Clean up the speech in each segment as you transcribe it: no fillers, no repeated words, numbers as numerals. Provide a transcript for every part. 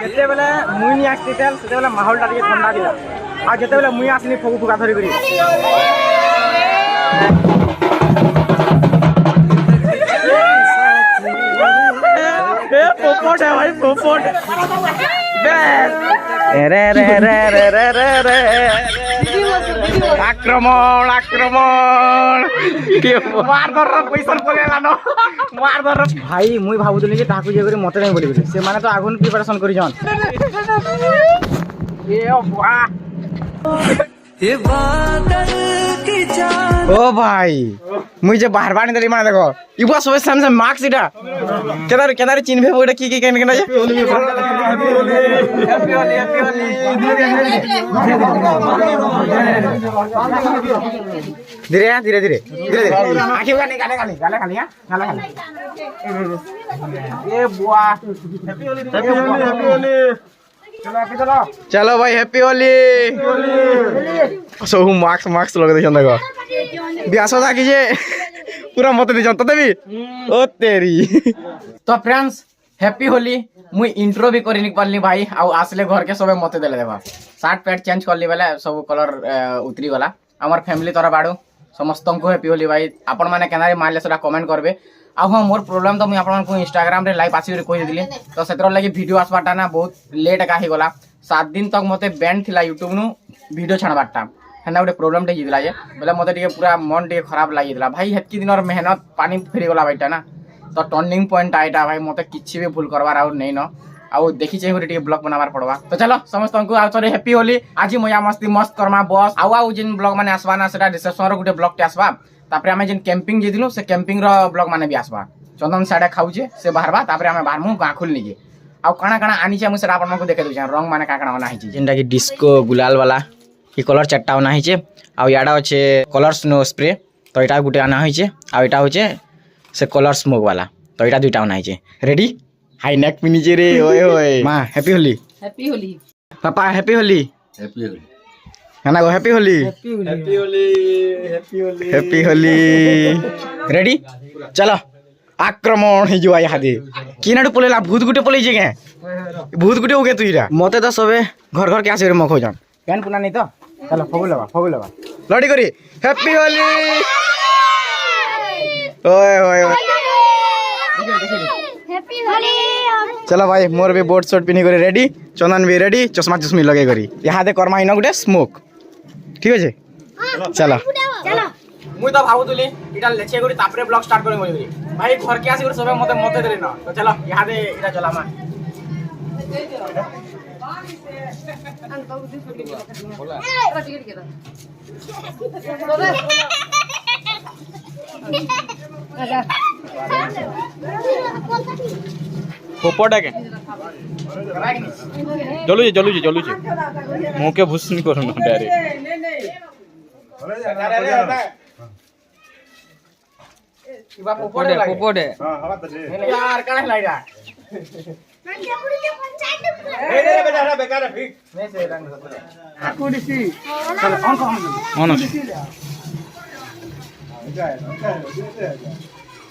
যেতে বেলে মুই নি আসতে তেল সেতে বেলে মাহলটা টিকে ঠান্ডা দিলা আর যেতে বেলে মুই আসনি ফগু ফুকা ধরি করি पोपट है भाई पोपट आक्रमण आक्रमण मार धर पैसा पलेला न मार धर भाई मुई भाबुतली जे ताकू जे करी मते नै बोली बोली से माने तो आगुन प्रिपरेशन करी जन ए वाह ये बादल की जान ओ भाई मुई जे बाहर बानी दली माने देखो इबा सबे सामने मार्क्स इटा केदार केदार चिन्हबे ओटा की केन केना जे हैप्पी होली धीरे धीरे धीरे धीरे आखी गाने गाने गाने गाने गाने गाने गाने ए बुआ हैप्पी होली चलो भाई हैप्पी होली सब मार्क्स मार्क्स लगे देखन देखो ब्यास था जे पूरा मत दी जनता देवी ओ तेरी तो फ्रेंड्स हैप्पी होली मुई इंट्रो भी करि नि पारली भाई आ आसले घर के सबे मते देले देबा शर्ट पैंट चेंज करली बेले सब कलर उतरी गला हमर फैमिली तोरा बाडू समस्त को हैप्पी होली भाई आपण माने केनारे मारले सेटा कमेंट करबे आ हां मोर प्रॉब्लम तो मुई आपण को इंस्टाग्राम रे लाइव आसी रे कहि दिली तो सेतर लागि वीडियो आसबाटा ना बहुत लेट का ही गला 7 दिन तक मते बैन थिला YouTube नु वीडियो छाड़बाटा हेना गोटे प्रॉब्लम टे हिला जे बोले मते टिके पूरा मन टिके खराब लागि दिला भाई हेतकी दिनर मेहनत पानी फेरी गला भाईटा ना तो टर्निंग पॉइंट आइटा भाई मते किछि भी भूल करबार आ नै न आ देखि छै गोटे टिके ब्लॉग बनाबार पड़वा तो चलो समस्त को आ तोरे हैप्पी होली आज मया मस्ती मस्त करमा बस आ जिन ब्लॉग माने आसबा ना सेटा रिसेप्शन रो गोटे ब्लॉग टे आसबा तापरे हमें जिन कैंपिंग जे दिनु से कैंपिंग रो ब्लॉग माने भी आसबा चंदन साडे खाउजे से बाहरबा तापरे हमें बाहर मु गा खुल लीजे आ काना काना आनी छै हम से आपन को देखे दउ रंग माने काकड़ा बना हिची जिनटा की डिस्को गुलाल वाला ई कलर चारटा बना हिचे आ याडा होचे कलर स्नो स्प्रे तो एटा गुटे आना हिचे आ एटा होचे से कलर स्मोक वाला तो एटा दुइटा बना हिचे रेडी हाई नेक पिनिचे रे ओए ओए मां हैप्पी होली पापा हैप्पी होली खाना गो happy Holi happy Holi happy Holi happy Holi ready चलो आक्रमण हे जो यहाँ दे किनाडू पलेला भूत गुटे पलै जे के भूत गुटे ओके तुइरा मते तो सबे घर घर के आसे रे मखो जान पेन पुना नहीं तो चलो फगु लगा लड़ी करी हैप्पी होली ओए ओए हैप्पी होली चलो भाई मोर भी बोट शॉट पिनी करे रेडी चंदन भी रेडी चश्मा चश्मी लगे करी यहाँ दे करमा इना गुटे स्मोक ठीक है चलो चलो मुई तो भाबुतली इटा लेछे करी तापरे ब्लॉग स्टार्ट करी मोई भाई घर के आसी सबे मते मते देले न तो चलो यहाँ दे इटा चला मा पोपट है के चलू जे मुके भुस नहीं करू न डायरेक्ट इबा पोपट है हां हवा त यार काहे लाइरा ए रे बेटा बेकार है फिक नहीं से रंग कुडीसी चल ऑन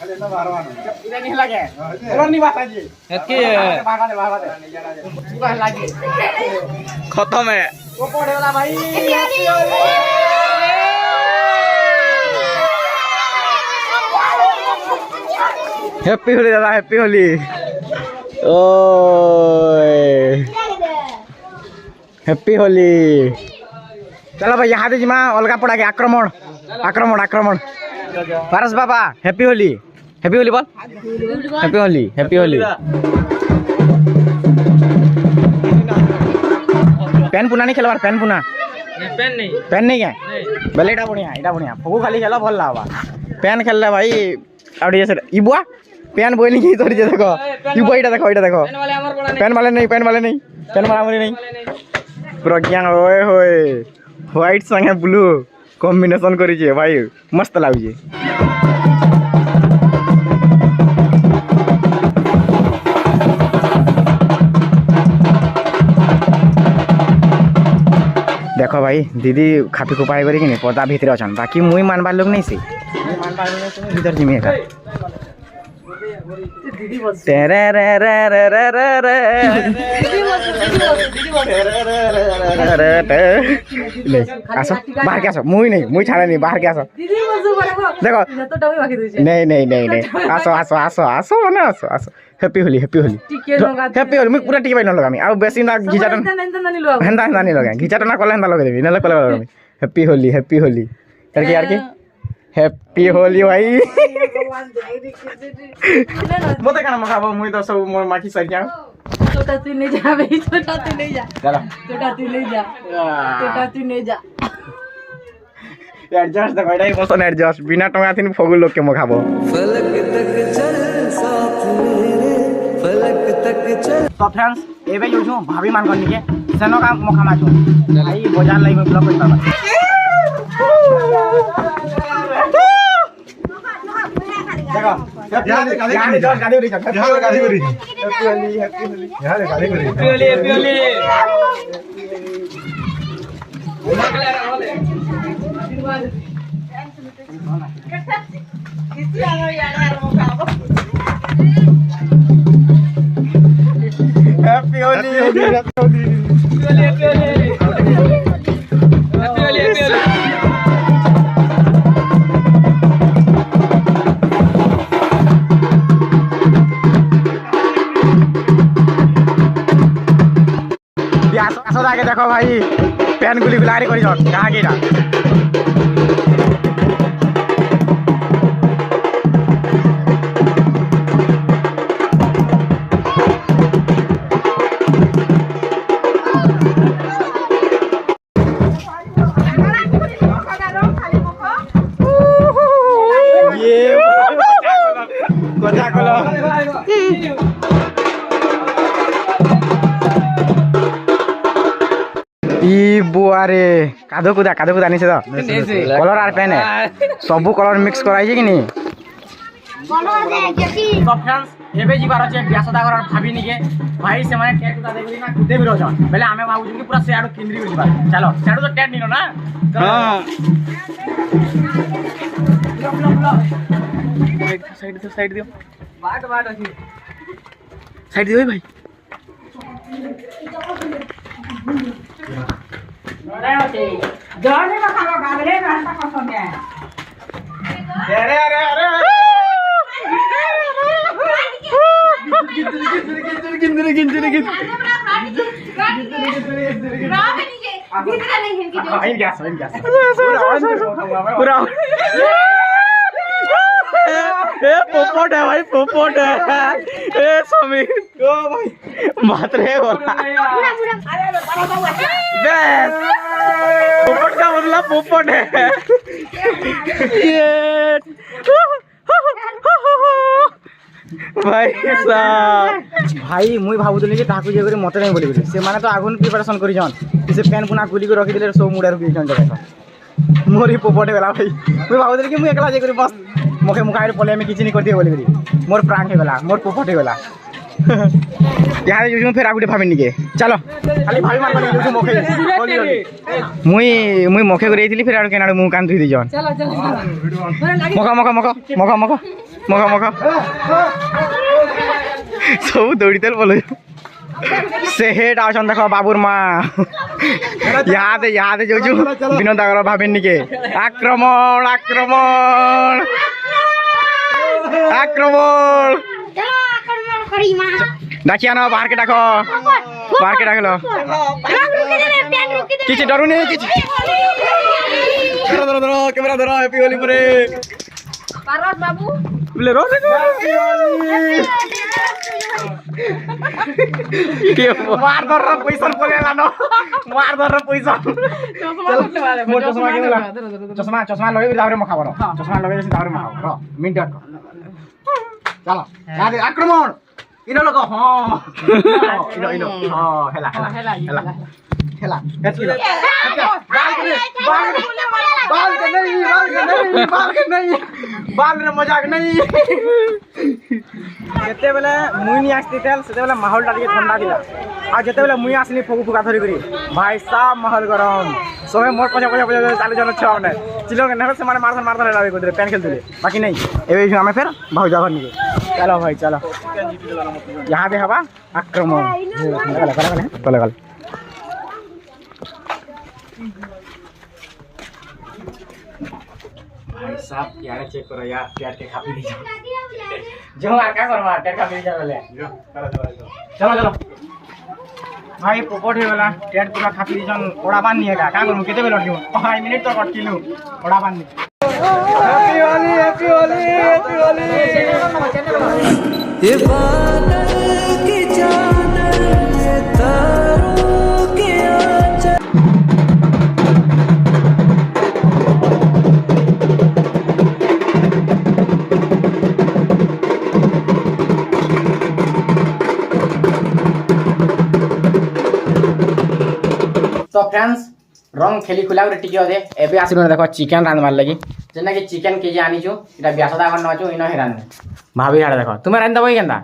अरे ना मारवानो इधर नहीं लगे कलर नहीं बाता जी हेतके भागा दे पूरा लागे खत्म है पोपट वाला भाई हैप्पी होली दादा हैप्पी होली ओए हैप्पी होली चलो भाई यहाँ दे जिमा अलगा पड़ा के आक्रमण आक्रमण आक्रमण पारस बाबा हैप्पी होली बोल हैप्पी होली पेन पुना नहीं खेलवार पेन पुना पेन नहीं क्या बेले इटा बढ़िया फगु खाली खेल भल लावा पेन खेलले भाई आउडी से इबुआ पेन बोली की तोड़ी देखो इबुआ इटा देखो पेन वाले नहीं पेन वाला हमरे नहीं प्रज्ञान ओए होए व्हाइट संगे ब्लू कॉम्बिनेशन करी छे भाई मस्त लागु छे देखो भाई दीदी खापी खुपाई करी कि पर्दा भितर अच्छा बाकी मुई मानबार लोग नहीं से भीतर जिमी एका तेरे रे रे रे रे रे रे आसो बाहर के आसो मुई नहीं मुई छाड़े नहीं बाहर के आसो देखो नहीं नहीं नहीं नहीं आसो आसो आसो आसो ना आसो आसो happy Holi happy Holi happy Holi मुई पूरा टिके बाई न लगामी आ बेसी ना घिचाटा हेंदा हेंदा नहीं लगा घिचाटा ना कले हेंदा लगा देबी नले कले लगामी हैप्पी होली करके यार के हैप्पी होली भाई मते काना मखाबो मुई तो सब मोर माखी सर जाऊ छोटा तू नहीं जा भाई छोटा तू नहीं जा चलो छोटा तू नहीं जा छोटा तू नहीं जा एडजस्ट देखो एटा इमोशन एडजस्ट बिना टंगा थिन फगुल लोग के मखाबो फलक तक चल साथ मेरे फलक तक चल तो फ्रेंड्स एबे जो भाभी मान करनी के सेनो का मखा माछो भाई बाजार लाई में ब्लॉक कर बाबा देखो यहाँ दे जॉर्ज गाड़ी उड़ी यहाँ दे गाड़ी उड़ी हैप्पी होली यहाँ दे गाड़ी उड़ी हैप्पी होली हैप्पी होली आसो आगे देखो भाई पेन गुली गुलारी करी छन कहाँ की बुआरे कादो कुदा नहीं से तो कलर आर पेन है सबु कलर मिक्स कराई कि नहीं तो फ्रेंड्स एबे जीवार अछि ब्यासदागर भाभी निके भाई से माने टेट कुदा देखली ना कुदे भी रहछन बेले हमें बाबू जी पूरा सेआडो केंद्री हो जीवार चलो सेआडो तो टेट निनो ना हां साइड दियो बाट अछि साइड दियो भाई जॉर्ज का खाना गावले नाश्ता पसंद है अरे पूरा पोपट है भाई पोपट है ए समीर ओ भाई बात रे बोला बस पोपट का मतलब पोपट है ये भाई साहब भाई मुई भाबुतली कि ताकू जे करी मते नहीं बोली से माने तो आगुन प्रिपरेशन करी जन से पेन पुना गुली को रखी दिले सब मुडा रुकी जन जगह मोरी पोपट वेला भाई मुई भाबुतली कि मुई एकला जे करी बस मोके मुखाइर पले में किछि नहीं करती बोली करी मोर प्राण हे गला मोर पोपट हे गला यहाँ जो फिर आगुटे भाभी निके चलो खाली भाभी मान बनी जो मोखे मुई मोखे करे थी फिर आड़ केनाड़ मुंह कान धुई दी जन चलो चलो मका सब दौड़ी तेल बोलो से हेड आसन देखो बाबूर माँ यहाँ दे जो विनोद दागर भाभी निके आक्रमण डाकिया ना बाहर के डाको लो किसी डरू नहीं किसी धरो कैमरा धरो हैप्पी होली पूरे पारस बाबू बोले रो मार धर पैसा बोले लानो मार धर पैसा चश्मा लगे दावरे मखा बरो चश्मा लगे दावरे मखा रो मिनट चलो याद आक्रमण इनो लोग हां इनो हां हेला बाल रे मजाक नहीं जेते बेले मुई नहीं आस्ती तेल सेते बेले माहौल टा ଟିକେ ठंडा दिला आ जेते बेले मुई आसनी फगु फुका धरी करी भाई साहब माहौल गरम सबे मोर पछा चालू जन छ ने चिलो ने से माने मारधन लावे को पेन खेल दिले बाकी नहीं एबे हमें फिर भाऊ जागर नहीं चलो भाई चलो यहाँ दे हवा आक्रमण गले गले भाई साहब यार चेक करो यार प्यार के खा पी लीजिए जो यार क्या करो यार प्यार खा पी लीजिए चलो चलो भाई पोपट है वाला टेट पूरा खा पी लीजिए ओड़ा बांध नहीं है क्या करूं कितने बेल लटकी 5 मिनट तो कट किलो ओड़ा बांध happy Holi happy Holi happy Holi ये बादल की चादर ये तारों के आंचल तो फ्रेंड्स रंग खेली खुला गुटे टिके अधे एबे आसिलो देखो चिकन रांधबार लगी जेना कि चिकन केजी आनीछु इटा ब्यासदा कर नछु इनो हेरान भाभी हाड़ देखो तुम्हें रांध दबई केंदा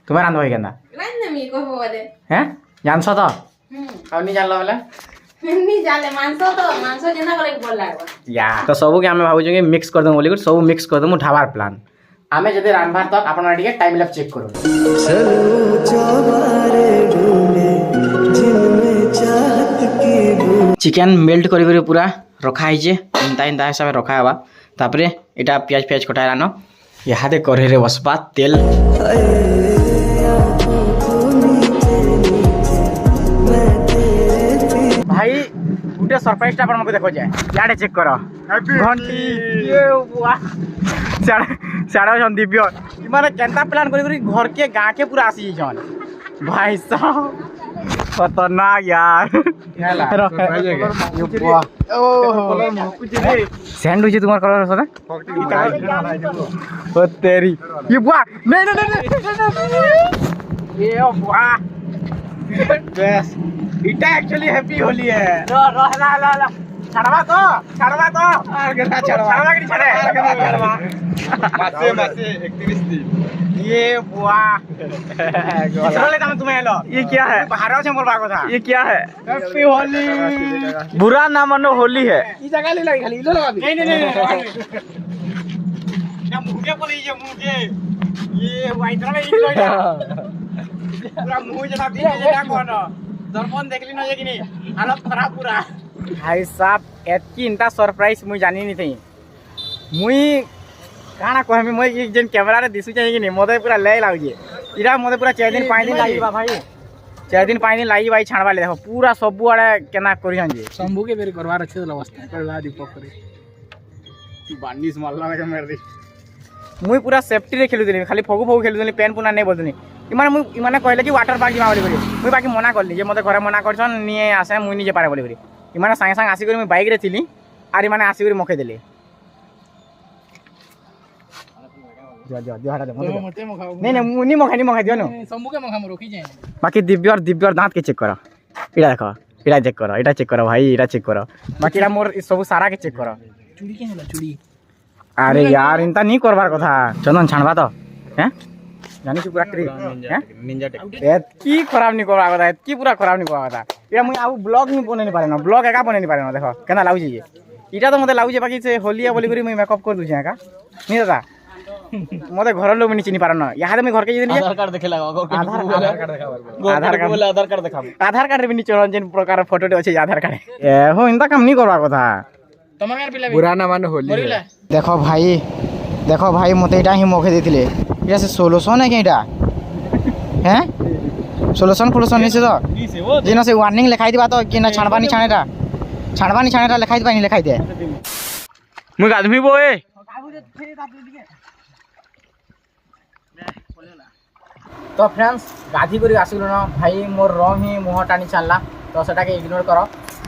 तुम्हें रांध दबई केंदा रांध मी को बोले हैं जानछो तो अब नहीं जानलो बोले मी जाले मांस जेना करे बोल लागो या तो सबु के हमें भाबु कि मिक्स कर दम बोली सब मिक्स कर दम ढाबार प्लान आमे जदि रांधबार तक आपन टिके टाइम लैप चेक करू चलो चौबारे ढूंढे जिनमें चाहत की चिकन मेल्ट करी करी पूरा रखा है इंता इंता हिसाब से रखा है तापरे इटा प्याज प्याज कटा रानो यहाँ दे कढ़े रे बसपा तेल भाई गुटे सरप्राइज टा मके देखो जाए याडे चेक करो घंटी ये वाह साड़ा छन दिव्य माने केनता प्लान करी घर के गां के पूरा आसी छन भाई साहब खतरनाक यार सैंड हुई तुम्हारे कलर सदा ओ तेरी ये बुआ नहीं नहीं नहीं ये बुआ बस इटा एक्चुअली हैप्पी होली है ला छड़वा तो छड़वा के छड़े मासे एक्टिविस्ट ये बुआ चलो ले तुम तुम्हें लो ये क्या है बाहर से बोल भागो था ये क्या है हैप्पी होली बुरा ना मानो होली है ये जगह ले लगी खाली लो लगा नहीं ना मुंह बोले ये मुंह ये वाइट में लो पूरा मुंह जला दी ये कौन दर्पण देख ली ना ये कि नहीं हालत खराब पूरा भाई साहब एतकी इनता सरप्राइज मुई जानी नहीं थी मुई काना कहमी मैं एक जन कैमरा रे दिसु चाहिए कि नहीं मोदे पूरा ले लाउजे इरा मोदे पूरा 4 दिन 5 दिन लागिबा भाई 4 दिन 5 दिन लागी भाई छाणबा ले देखो पूरा सबु आड़े केना करियन जे शंभू के बेर करवार अच्छे अवस्था करवा दीपक करे 22 मारला के मार दी मुई पूरा सेफ्टी रे खेलु दिली खाली फगु खेलु दिली पेन पुना नहीं बोलदनी इमाने कहले कि वाटर पार्क जिमा बोली मुई बाकी मना करली जे मोदे घरे मना करछन निए आसे मुई निजे पारे बोली इमाने संगे संग आसी करी मुई बाइक रे थिली आर इमाने आसी करी मखे देले नहीं मुनी मखा दियो न बाकी दिव्य और दांत के चेक करो इटा देखो इटा चेक करो भाई इटा चेक करो बाकी मोर सब सारा के चेक करो चूड़ी के होला चूड़ी अरे यार इनता नहीं करबार कथा चंदन छाणबा तो हैं जानी छु पूरा ट्रिक हैं निंजा टेक्निक एतकी खराब नहीं करबा कथा एतकी पूरा खराब नहीं करबा कथा इटा मुई आउ ब्लॉग नहीं बने नहीं पारे न ब्लॉग एका बने नहीं पारे न देखो केना लाउ जी इटा तो मते लाउ जे बाकी से होलिया बोली करी मुई मेकअप कर दु छै का नहीं दादा मोते घर लोग नहीं चिनी पारन यहाँ मैं घर के आधार कार्ड देखे आधार कार्ड भी नहीं चलन जेन प्रकार फोटो अच्छे आधार कार्ड हो इनता काम नहीं करवा कथा बुरा ना मान होली देखो भाई मते इटा ही मौके देथिले इटा से सोलुशन है केटा हैं सोलुशन नहीं से तो जेना से वार्निंग लिखाई दिबा तो कि ना छाणबा नहीं छाणेटा लिखाई दिबा नहीं लिखाई दे मुई आदमी बोए तो फ्रेंड्स गाधी कर आसलु न भाई मोर रंग ही मुह टाणी छाड़ा तो सेटा के इग्नोर कर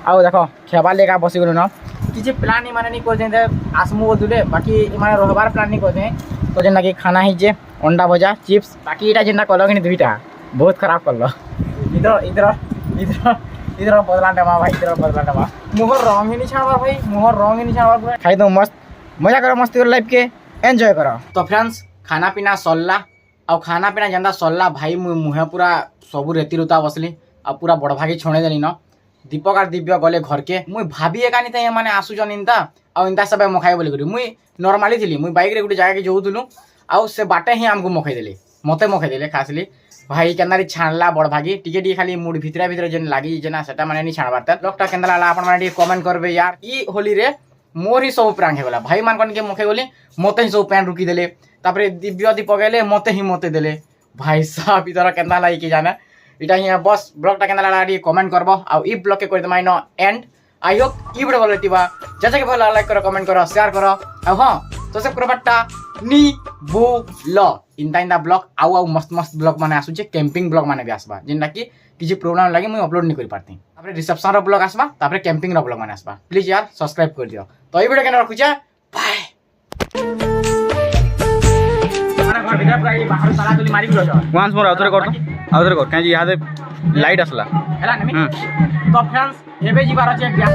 आउ देखो खेबा लेका बसीगलु न किसी प्लान माने नहीं करते आसमु बोलुले बाकी माने रहबार प्लान नहीं करते तो जेना कि खाना ही जे अंडा भजा चिप्स बाकी इटा जेना कल कि दुईटा बहुत खराब करल इधर बदला टेमा भाई इधर बदला टेमा मुहर रंग ही नहीं छाड़बार भाई मुहर रंग ही नहीं छाड़बार पूरा खाई दो मस्त मजा करो मस्ती करो लाइफ के एंजॉय करो तो फ्रेंड्स खाना पीना सरला आ खाना पीना जेनता सरला भाई मुहे पूरा सबू रेती रुता बसली आ पूरा बड़ भागी छणे देनी न दीपक और दिव्य गले घर के मुई भाभी एका नहीं माने आसुचन इनता आ इनता सब मखाई बोली करी मुई नॉर्मली थी मुई बाइक रे गुटे जगह के जोउथुलु आ से बाटे ही हमको मखाई देले মতে মুখে দেলে খাসলি ভাই কেন্দারি ছাড়লা বড় ভাগি টিকে টিকে খালি মুড ভিতরে ভিতরে যেন লাগি যে না সেটা মানে নি ছাড়বার তার ব্লগটা কেন্দা লাগলা আপন মানে টিকে কমেন্ট করবে यार ই হোলি রে মোর হি সব প্রাঙ্ক হেগলা ভাই মান কে মুখে গলি মতে হি সব প্যান রুকি দেলে তারপরে দিব্যতি পগাইলে মতে দেলে ভাই সাহেব ইতারা কেন্দা লাগি কি জানে এটা হিয়া বস ব্লগটা কেন্দা লাগলা টিকে কমেন্ট করব আর ই ব্লগ কে করে দেমাই ন এন্ড आई होप ई वीडियो भलो लगिबा जैसे कि भलो लाइक करो कमेंट करो शेयर करो अब हां तो सब करबाटा नी बो ल इन ब्लॉग आउ मस्त मस्त ब्लॉग माने आसु जे कैंपिंग ब्लॉग माने भी आसबा जेनटा कि किछि प्रॉब्लम लागे मुई अपलोड नहीं कर पारती तापर रिसेप्शन रो ब्लॉग आसबा तापर कैंपिंग रो ब्लॉग माने आसबा प्लीज यार सब्सक्राइब कर दियो तो ई वीडियो केना रखु छे बाय माने घर भीतर पूरा ई बाहर ताला तुली मारी गुलो वंस मोर आउथरे कर काहे जे यादे लाइट असला हैला नमी तो फ्रेंड्स एबे जीवार अछि एक ब्याह